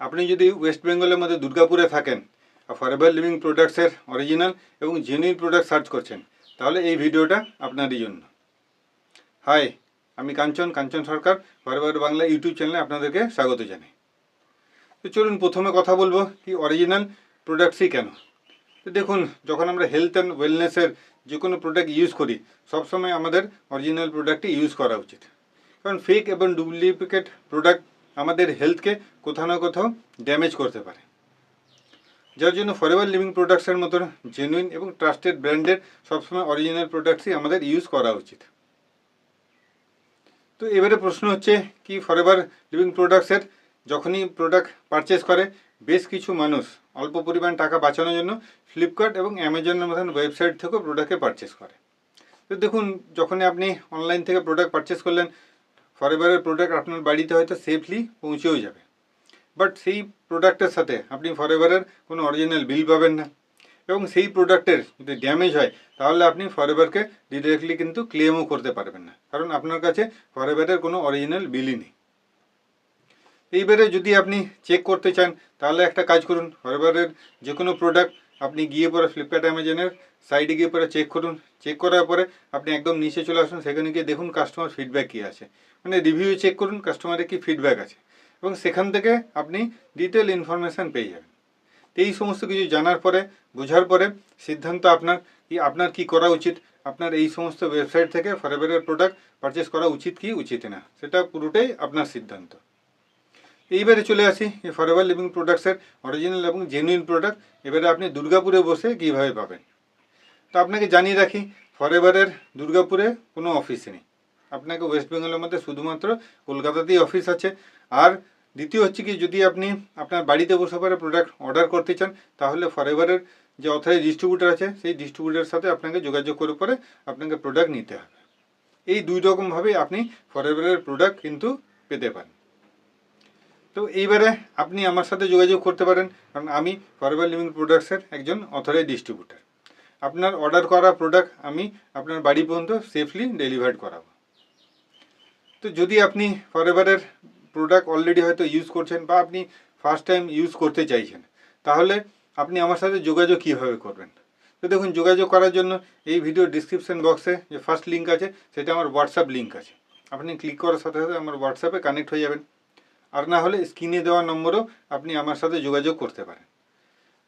আপনি যদি ওয়েস্ট বেঙ্গলের মধ্যে দুর্গাপুরে থাকেন আর ফরএভার লিভিং প্রোডাক্টসের অরিজিনাল এবং জেনুইন প্রোডাক্ট সার্চ করছেন, তাহলে এই ভিডিওটা আপনারই জন্য। হাই, আমি কাঞ্চন সরকার, ফরএভার বাংলা ইউটিউব চ্যানেলে আপনাদেরকে স্বাগত জানাই। তো চলুন প্রথমে কথা বলবো কি অরিজিনাল প্রোডাক্টসই কেন। তো দেখুন, যখন আমরা হেলথ অ্যান্ড ওয়েলনেসের যে কোনো প্রোডাক্ট ইউজ করি, সবসময় আমাদের অরিজিনাল প্রোডাক্টই ইউজ করা উচিত। কারণ ফেক এবং ডুপ্লিকেট প্রোডাক্ট আমাদের হেলথকে কোথাও না কোথাও ড্যামেজ করতে পারে। যার জন্য ফরএভার লিভিং প্রোডাক্টসের মতো জেনুইন এবং ট্রাস্টেড ব্র্যান্ডের সবসময় অরিজিনাল প্রোডাক্টসই আমাদের ইউজ করা উচিত। তো এবারে প্রশ্ন হচ্ছে কি, ফরএভার লিভিং প্রোডাক্টসের যখনই প্রোডাক্ট পারচেস করে, বেশ কিছু মানুষ অল্প পরিমাণ টাকা বাঁচানোর জন্য ফ্লিপকার্ট এবং অ্যামাজনের মতন ওয়েবসাইট থেকেও প্রোডাক্টকে পারচেস করে। তো দেখুন, যখনই আপনি অনলাইন থেকে প্রোডাক্ট পারচেস করলেন, ফরএভারের প্রোডাক্ট আপনার বাড়িতে হয়তো সেফলি পৌঁছেও যাবে, বাট সেই প্রোডাক্টের সাথে আপনি ফরএভারের কোনো অরিজিনাল বিল পাবেন না, এবং সেই প্রোডাক্টের যদি ড্যামেজ হয় তাহলে আপনি ফরএভারকে ডিরেক্টলি কিন্তু ক্লেমও করতে পারবেন না, কারণ আপনার কাছে ফরএভারের কোনো অরিজিনাল বিলই নেই। এইবারে যদি আপনি চেক করতে চান, তাহলে একটা কাজ করুন, ফরএভারের যে কোনো প্রোডাক্ট আপনি গিয়ে পরে ফ্লিপকার্ট অ্যামাজনের সাইডে গিয়ে পরে চেক করুন। চেক করার পরে আপনি একদম নিচে চলে আসুন, সেখানে গিয়ে দেখুন কাস্টমার ফিডব্যাক কী আছে, মানে রিভিউ চেক করুন কাস্টমারের কী ফিডব্যাক আছে, এবং সেখান থেকে আপনি ডিটেল ইনফরমেশান পেয়ে যাবেন। তো এই সমস্ত কিছু জানার পরে, বোঝার পরে সিদ্ধান্ত আপনার কি করা উচিত। আপনার এই সমস্ত ওয়েবসাইট থেকে ফরএভারের প্রোডাক্ট পারচেস করা উচিত কি উচিত না, সেটা পুরোটাই আপনার সিদ্ধান্ত। এইবারে চলে আসি ফরএভার লিভিং প্রোডাক্টসের অরিজিনাল এবং জেনুইন প্রোডাক্ট এবারে আপনি দুর্গাপুরে বসে কীভাবে পাবেন। তো আপনাকে জানিয়ে রাখি, ফরএভারের দুর্গাপুরে কোনো অফিস নেই। আপনাকে ওয়েস্ট বেঙ্গলের মধ্যে শুধুমাত্র কলকাতাতেই অফিস আছে। আর দ্বিতীয় হচ্ছে কি, যদি আপনি আপনার বাড়িতে বসে পরে প্রোডাক্ট অর্ডার করতে চান, তাহলে ফরএভারের যে অথরাইজ ডিস্ট্রিবিউটার আছে, সেই ডিস্ট্রিবিউটারের সাথে আপনাকে যোগাযোগ করে পরে আপনাকে প্রোডাক্ট নিতে হবে। এই দুই রকমভাবেই আপনি ফরএভারের প্রোডাক্ট কিন্তু পেতে পারেন। তো এইবারে আপনি আমার সাথে যোগাযোগ করতে পারেন, কারণ আমি ফরএভার লিভিং প্রোডাক্টসের একজন অথরাইজ ডিস্ট্রিবিউটার। আপনার অর্ডার করা প্রোডাক্ট আমি আপনার বাড়ি পর্যন্ত সেফলি ডেলিভার্ড করাবো। তো যদি আপনি ফরএভারের প্রোডাক্ট অলরেডি হয়তো ইউজ করছেন, বা আপনি ফার্স্ট টাইম ইউজ করতে চাইছেন, তাহলে আপনি আমার সাথে যোগাযোগ কীভাবে করবেন। তো দেখুন, যোগাযোগ করার জন্য এই ভিডিও ডিসক্রিপশন বক্সে যে ফার্স্ট লিঙ্ক আছে, সেটা আমার হোয়াটসঅ্যাপ লিঙ্ক আছে। আপনি ক্লিক করার সাথে সাথে আমার হোয়াটসঅ্যাপে কানেক্ট হয়ে যাবেন। আর না হলে স্ক্রিনে দেওয়া নম্বরও আপনি আমার সাথে যোগাযোগ করতে পারেন।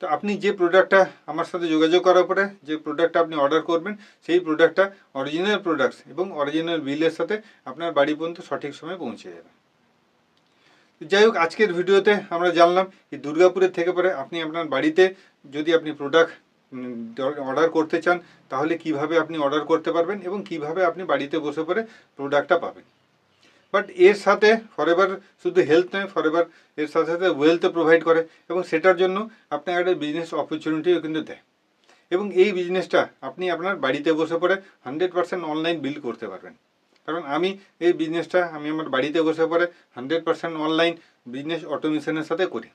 তো আপনি যে প্রোডাক্টটা আমার সাথে যোগাযোগ করার পরে যে প্রোডাক্টটা আপনি অর্ডার করবেন, সেই প্রোডাক্টটা অরিজিনাল প্রোডাক্টস এবং অরিজিনাল বিলের সাথে আপনার বাড়ি পর্যন্ত সঠিক সময়ে পৌঁছে যাবে। যাই হোক, আজকের ভিডিওতে আমরা জানলাম যে দুর্গাপুরের থেকে পরে আপনি আপনার বাড়িতে যদি আপনি প্রোডাক্ট অর্ডার করতে চান, তাহলে কিভাবে আপনি অর্ডার করতে পারবেন এবং কিভাবে আপনি বাড়িতে বসে পরে প্রোডাক্টটা পাবেন। বাট এর সাথে ফরএভার শুধু হেলথ নয়, ফরএভার এর সাথে সাথে ওয়েলথও প্রোভাইড করে, এবং সেটার জন্য আপনার একটা বিজনেস অপরচুনিটিও কিন্তু দেয়। এবং এই বিজনেসটা আপনি আপনার বাড়িতে বসে পড়ে 100% অনলাইন বিল করতে পারবেন। কারণ আমি এই বিজনেসটা আমার বাড়িতে বসে পড়ে 100% অনলাইন বিজনেস অটোমেশনের সাথে করি।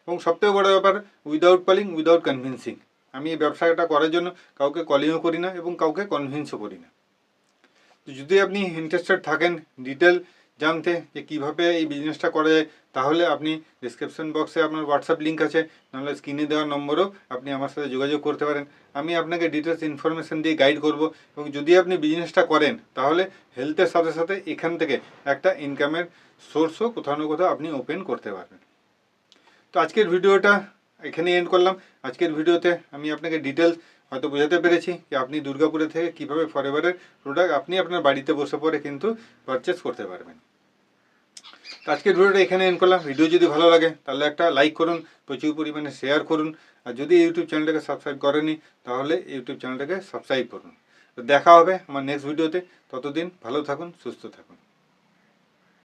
এবং সবথেকে বড় ব্যাপার, উইদাউট কলিং, উইদাউট কনভিন্সিং। আমি এই ব্যবসাটা করার জন্য কাউকে কলিংও করি না এবং কাউকে কনভিন্সও করি না। যদি আপনি ইন্টারেস্টেড থাকেন ডিটেল জানতে যে কীভাবে এই বিজনেসটা করা যায়, তাহলে আপনি ডিসক্রিপশন বক্সে আপনার হোয়াটসঅ্যাপ লিঙ্ক আছে, নাহলে স্ক্রিনে দেওয়া নম্বরও আপনি আমার সাথে যোগাযোগ করতে পারেন। আমি আপনাকে ডিটেলস ইনফরমেশান দিয়ে গাইড করব, এবং যদি আপনি বিজনেসটা করেন, তাহলে হেলথের সাথে সাথে এখান থেকে একটা ইনকামের সোর্সও কোথাও না কোথাও আপনি ওপেন করতে পারবেন। তো আজকের ভিডিওটা এখানে এন্ড করলাম। আজকের ভিডিওতে আমি আপনাকে ডিটেলস হয়তো বোঝাতে পেরেছি যে আপনি দুর্গাপুরে থেকে কীভাবে ফরএভারের প্রোডাক্ট আপনি আপনার বাড়িতে বসে পড়ে কিন্তু পারচেস করতে পারবেন। তো আজকের ভিডিওটা এখানে এন্ড করলাম। ভিডিও যদি ভালো লাগে তাহলে একটা লাইক করুন, প্রচুর পরিমাণে শেয়ার করুন, আর যদি ইউটিউব চ্যানেলটাকে সাবস্ক্রাইব করেনি, তাহলে ইউটিউব চ্যানেলটাকে সাবস্ক্রাইব করুন। তো দেখা হবে আমার নেক্সট ভিডিওতে। ততদিন ভালো থাকুন, সুস্থ থাকুন।